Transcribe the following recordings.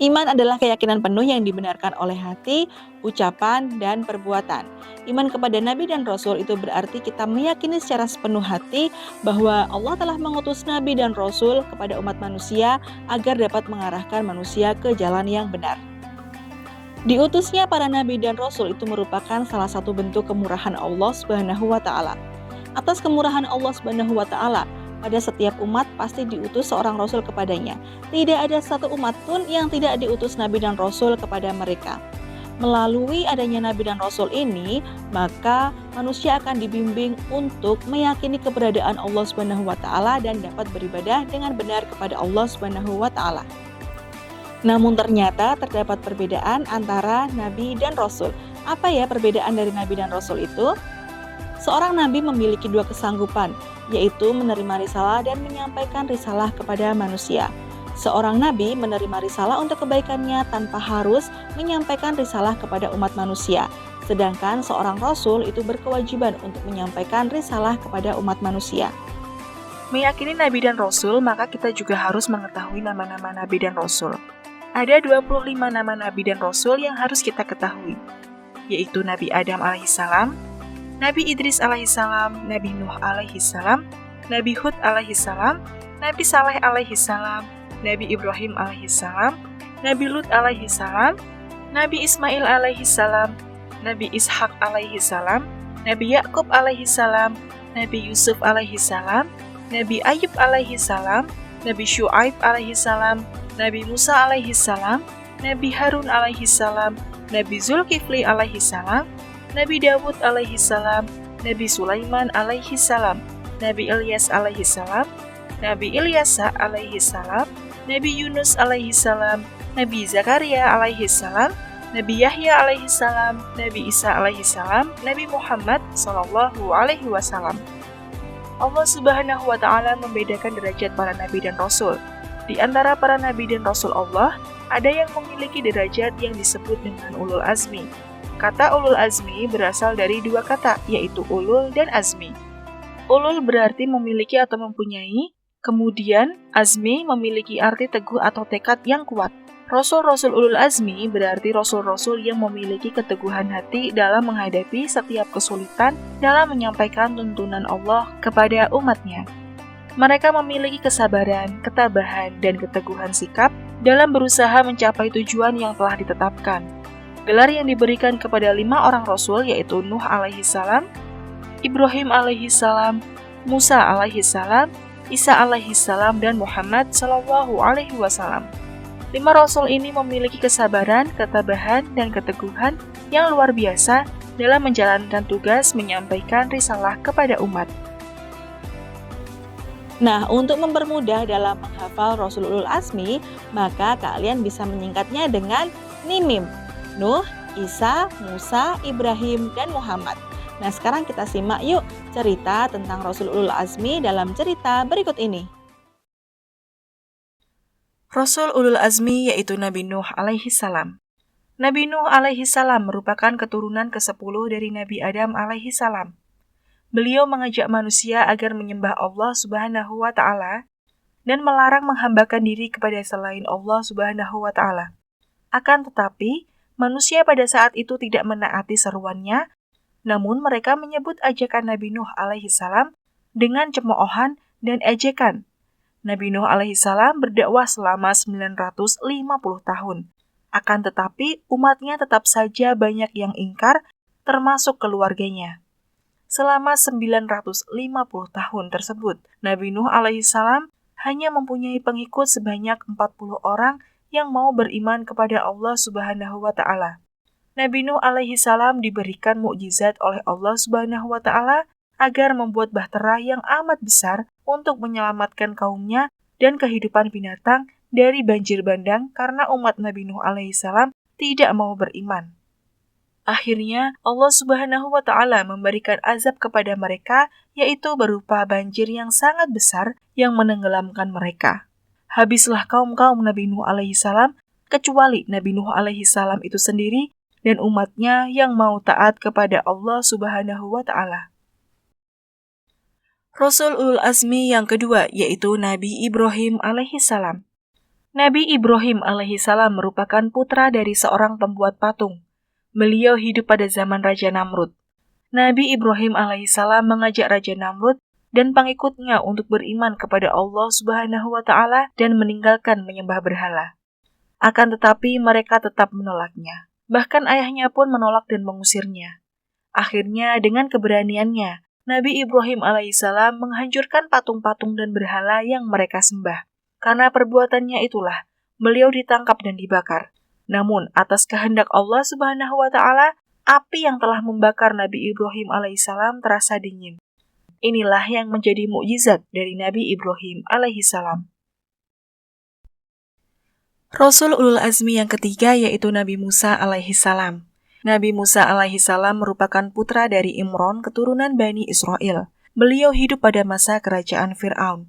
Iman adalah keyakinan penuh yang dibenarkan oleh hati, ucapan, dan perbuatan. Iman kepada Nabi dan Rasul itu berarti kita meyakini secara sepenuh hati bahwa Allah telah mengutus Nabi dan Rasul kepada umat manusia agar dapat mengarahkan manusia ke jalan yang benar. Diutusnya para Nabi dan Rasul itu merupakan salah satu bentuk kemurahan Allah Subhanahu wa Ta'ala. Atas kemurahan Allah Subhanahu wa Ta'ala, pada setiap umat pasti diutus seorang Rasul kepadanya. Tidak ada satu umat pun yang tidak diutus Nabi dan Rasul kepada mereka. Melalui adanya Nabi dan Rasul ini, maka manusia akan dibimbing untuk meyakini keberadaan Allah Subhanahu wa Ta'ala dan dapat beribadah dengan benar kepada Allah Subhanahu wa Ta'ala. Namun ternyata terdapat perbedaan antara Nabi dan Rasul. Apa ya perbedaan dari Nabi dan Rasul itu? Seorang Nabi memiliki dua kesanggupan, yaitu menerima risalah dan menyampaikan risalah kepada manusia. Seorang Nabi menerima risalah untuk kebaikannya tanpa harus menyampaikan risalah kepada umat manusia. Sedangkan seorang Rasul itu berkewajiban untuk menyampaikan risalah kepada umat manusia. Meyakini Nabi dan Rasul, maka kita juga harus mengetahui nama-nama Nabi dan Rasul. Ada 25 nama Nabi dan Rasul yang harus kita ketahui, yaitu Nabi Adam alaihissalam, Nabi Idris alaihissalam, Nabi Nuh alaihissalam, Nabi Hud alaihissalam, Nabi Saleh alaihissalam, Nabi Ibrahim alaihissalam, Nabi Lut alaihissalam, Nabi Ismail alaihissalam, Nabi Ishak alaihissalam, Nabi Yakub alaihissalam, Nabi Yusuf alaihissalam, Nabi Ayub alaihissalam, Nabi Syuaib alaihissalam, Nabi Musa alaihissalam, Nabi Harun alaihissalam, Nabi Zulkifli alaihissalam, Nabi Dawud alaihissalam, Nabi Sulaiman alaihissalam, Nabi Ilyas alaihissalam, Nabi Ilyasa alaihissalam, Nabi Yunus alaihissalam, Nabi Zakaria alaihissalam, Nabi Yahya alaihissalam, Nabi Isa alaihissalam, Nabi Muhammad sallallahu alaihi wasallam. Allah Subhanahu wa Ta'ala membedakan derajat para nabi dan rasul. Di antara para nabi dan rasul Allah, ada yang memiliki derajat yang disebut dengan ulul azmi. Kata ulul azmi berasal dari dua kata, yaitu ulul dan azmi. Ulul berarti memiliki atau mempunyai, kemudian azmi memiliki arti teguh atau tekad yang kuat. Rasul-rasul ulul azmi berarti rasul-rasul yang memiliki keteguhan hati dalam menghadapi setiap kesulitan dalam menyampaikan tuntunan Allah kepada umatnya. Mereka memiliki kesabaran, ketabahan, dan keteguhan sikap dalam berusaha mencapai tujuan yang telah ditetapkan. Gelar yang diberikan kepada 5 orang Rasul yaitu Nuh alaihissalam, Ibrahim alaihissalam, Musa alaihissalam, Isa alaihissalam, dan Muhammad sallallahu alaihi wasallam. 5 Rasul ini memiliki kesabaran, ketabahan, dan keteguhan yang luar biasa dalam menjalankan tugas menyampaikan risalah kepada umat. Nah, untuk mempermudah dalam menghafal Rasul ulul azmi, maka kalian bisa menyingkatnya dengan NIMIM. Nuh, Isa, Musa, Ibrahim, dan Muhammad. Nah, sekarang kita simak yuk cerita tentang Rasul ulul azmi dalam cerita berikut ini. Rasul ulul azmi yaitu Nabi Nuh alaihissalam. Nabi Nuh alaihissalam merupakan keturunan ke-10 dari Nabi Adam alaihissalam. Beliau mengajak manusia agar menyembah Allah Subhanahu wa Ta'ala dan melarang menghambakan diri kepada selain Allah Subhanahu wa Ta'ala. Akan tetapi, manusia pada saat itu tidak menaati seruannya, namun mereka menyebut ajakan Nabi Nuh alaihissalam dengan cemoohan dan ejekan. Nabi Nuh alaihissalam berdakwah selama 950 tahun. Akan tetapi, umatnya tetap saja banyak yang ingkar, termasuk keluarganya. Selama 950 tahun tersebut, Nabi Nuh alaihissalam hanya mempunyai pengikut sebanyak 40 orang yang mau beriman kepada Allah Subhanahu wa Ta'ala. Nabi Nuh alaihissalam diberikan mukjizat oleh Allah Subhanahu wa Ta'ala agar membuat bahtera yang amat besar untuk menyelamatkan kaumnya dan kehidupan binatang dari banjir bandang karena umat Nabi Nuh alaihissalam tidak mau beriman. Akhirnya, Allah Subhanahu wa Ta'ala memberikan azab kepada mereka, yaitu berupa banjir yang sangat besar yang menenggelamkan mereka. Habislah kaum-kaum Nabi Nuh alaihissalam, kecuali Nabi Nuh alaihissalam itu sendiri dan umatnya yang mau taat kepada Allah Subhanahu wa Ta'ala. Rasul ulul azmi yang kedua yaitu Nabi Ibrahim alaihissalam. Nabi Ibrahim alaihissalam merupakan putra dari seorang pembuat patung. Beliau hidup pada zaman Raja Namrud. Nabi Ibrahim alaihissalam mengajak Raja Namrud dan pengikutnya untuk beriman kepada Allah Subhanahu wa Ta'ala dan meninggalkan menyembah berhala. Akan tetapi mereka tetap menolaknya. Bahkan ayahnya pun menolak dan mengusirnya. Akhirnya dengan keberaniannya, Nabi Ibrahim alaihissalam menghancurkan patung-patung dan berhala yang mereka sembah. Karena perbuatannya itulah, beliau ditangkap dan dibakar. Namun, atas kehendak Allah Subhanahu wa Ta'ala, api yang telah membakar Nabi Ibrahim alaihissalam terasa dingin. Inilah yang menjadi mukjizat dari Nabi Ibrahim alaihissalam. Rasul ulul azmi yang ketiga yaitu Nabi Musa alaihissalam. Nabi Musa alaihissalam merupakan putra dari Imron keturunan Bani Israel. Beliau hidup pada masa kerajaan Fir'aun.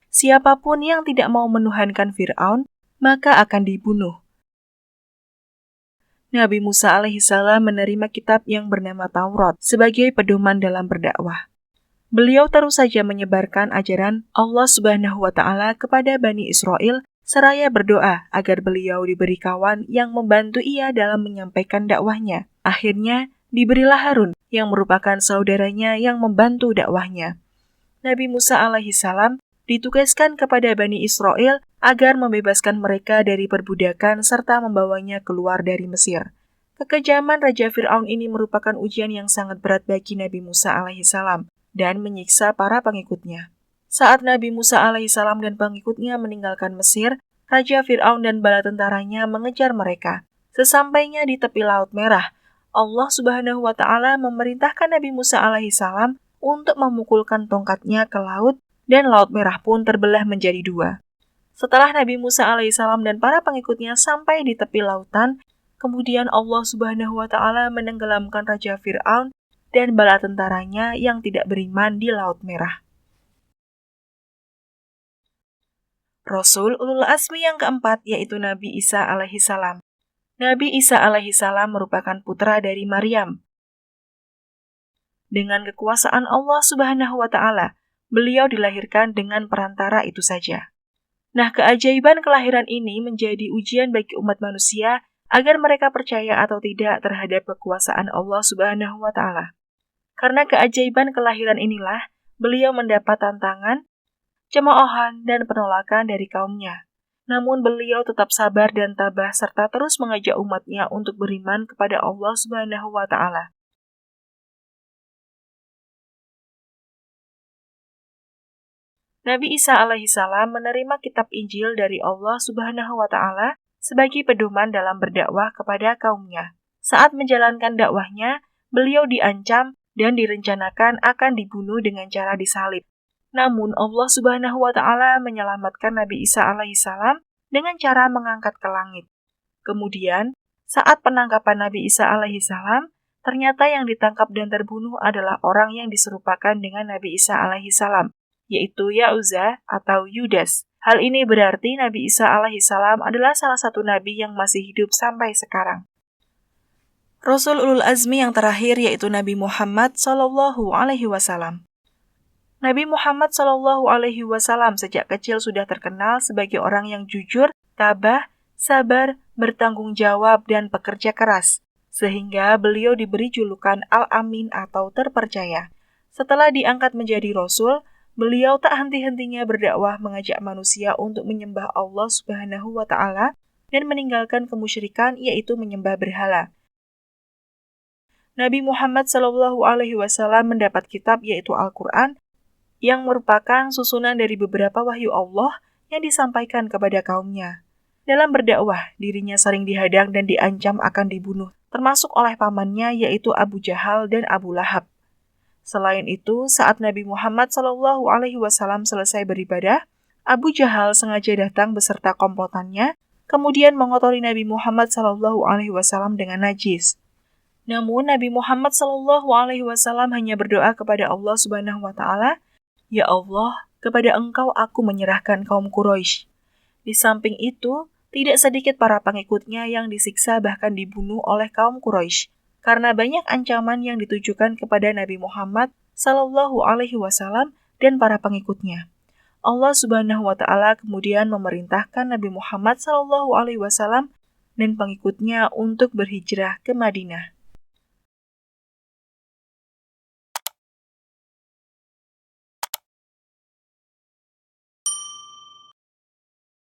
Siapapun yang tidak mau menuhankan Fir'aun, maka akan dibunuh. Nabi Musa alaihissalam menerima kitab yang bernama Taurat sebagai pedoman dalam berdakwah. Beliau terus saja menyebarkan ajaran Allah Subhanahu wa Ta'ala kepada Bani Israel seraya berdoa agar beliau diberi kawan yang membantu ia dalam menyampaikan dakwahnya. Akhirnya, diberilah Harun yang merupakan saudaranya yang membantu dakwahnya. Nabi Musa alaihissalam ditugaskan kepada Bani Israel agar membebaskan mereka dari perbudakan serta membawanya keluar dari Mesir. Kekejaman Raja Fir'aun ini merupakan ujian yang sangat berat bagi Nabi Musa alaihissalam dan menyiksa para pengikutnya. Saat Nabi Musa alaihissalam dan pengikutnya meninggalkan Mesir, Raja Fir'aun dan bala tentaranya mengejar mereka. Sesampainya di tepi Laut Merah, Allah Subhanahu wa Ta'ala memerintahkan Nabi Musa alaihissalam untuk memukulkan tongkatnya ke laut dan Laut Merah pun terbelah menjadi dua. Setelah Nabi Musa alaihissalam dan para pengikutnya sampai di tepi lautan, kemudian Allah Subhanahu wa Ta'ala menenggelamkan Raja Fir'aun dan bala tentaranya yang tidak beriman di Laut Merah. Rasul ulul azmi yang keempat yaitu Nabi Isa alaihissalam. Nabi Isa alaihissalam merupakan putra dari Maryam. Dengan kekuasaan Allah Subhanahu wa Ta'ala, beliau dilahirkan dengan perantara itu saja. Nah, keajaiban kelahiran ini menjadi ujian bagi umat manusia agar mereka percaya atau tidak terhadap kekuasaan Allah Subhanahu wa Ta'ala. Karena keajaiban kelahiran inilah, beliau mendapat tantangan, cemoohan, dan penolakan dari kaumnya. Namun beliau tetap sabar dan tabah serta terus mengajak umatnya untuk beriman kepada Allah Subhanahu wa Ta'ala. Nabi Isa alaihissalam menerima kitab Injil dari Allah Subhanahu wa Ta'ala sebagai pedoman dalam berdakwah kepada kaumnya. Saat menjalankan dakwahnya, beliau diancam dan direncanakan akan dibunuh dengan cara disalib. Namun Allah Subhanahu wa Ta'ala menyelamatkan Nabi Isa alaihissalam dengan cara mengangkat ke langit. Kemudian, saat penangkapan Nabi Isa alaihissalam, ternyata yang ditangkap dan terbunuh adalah orang yang diserupakan dengan Nabi Isa alaihissalam, yaitu Yahuza atau Yudas. Hal ini berarti Nabi Isa alaihissalam adalah salah satu nabi yang masih hidup sampai sekarang. Rasul ulul azmi yang terakhir yaitu Nabi Muhammad sallallahu alaihi wasallam. Nabi Muhammad sallallahu alaihi wasallam sejak kecil sudah terkenal sebagai orang yang jujur, tabah, sabar, bertanggung jawab dan pekerja keras, sehingga beliau diberi julukan Al-Amin atau terpercaya. Setelah diangkat menjadi rasul, beliau tak henti-hentinya berdakwah mengajak manusia untuk menyembah Allah Subhanahu wa Ta'ala dan meninggalkan kemusyrikan yaitu menyembah berhala. Nabi Muhammad sallallahu alaihi wasallam mendapat kitab yaitu Al-Qur'an yang merupakan susunan dari beberapa wahyu Allah yang disampaikan kepada kaumnya. Dalam berdakwah, dirinya sering dihadang dan diancam akan dibunuh, termasuk oleh pamannya yaitu Abu Jahal dan Abu Lahab. Selain itu, saat Nabi Muhammad SAW selesai beribadah, Abu Jahal sengaja datang beserta komplotannya, kemudian mengotori Nabi Muhammad SAW dengan najis. Namun, Nabi Muhammad SAW hanya berdoa kepada Allah Subhanahu wa Ta'ala, "Ya Allah, kepada Engkau aku menyerahkan kaum Quraisy." Di samping itu, tidak sedikit para pengikutnya yang disiksa bahkan dibunuh oleh kaum Quraisy karena banyak ancaman yang ditujukan kepada Nabi Muhammad Shallallahu Alaihi Wasallam dan para pengikutnya. Allah Subhanahu wa Ta'ala kemudian memerintahkan Nabi Muhammad Shallallahu Alaihi Wasallam dan pengikutnya untuk berhijrah ke Madinah.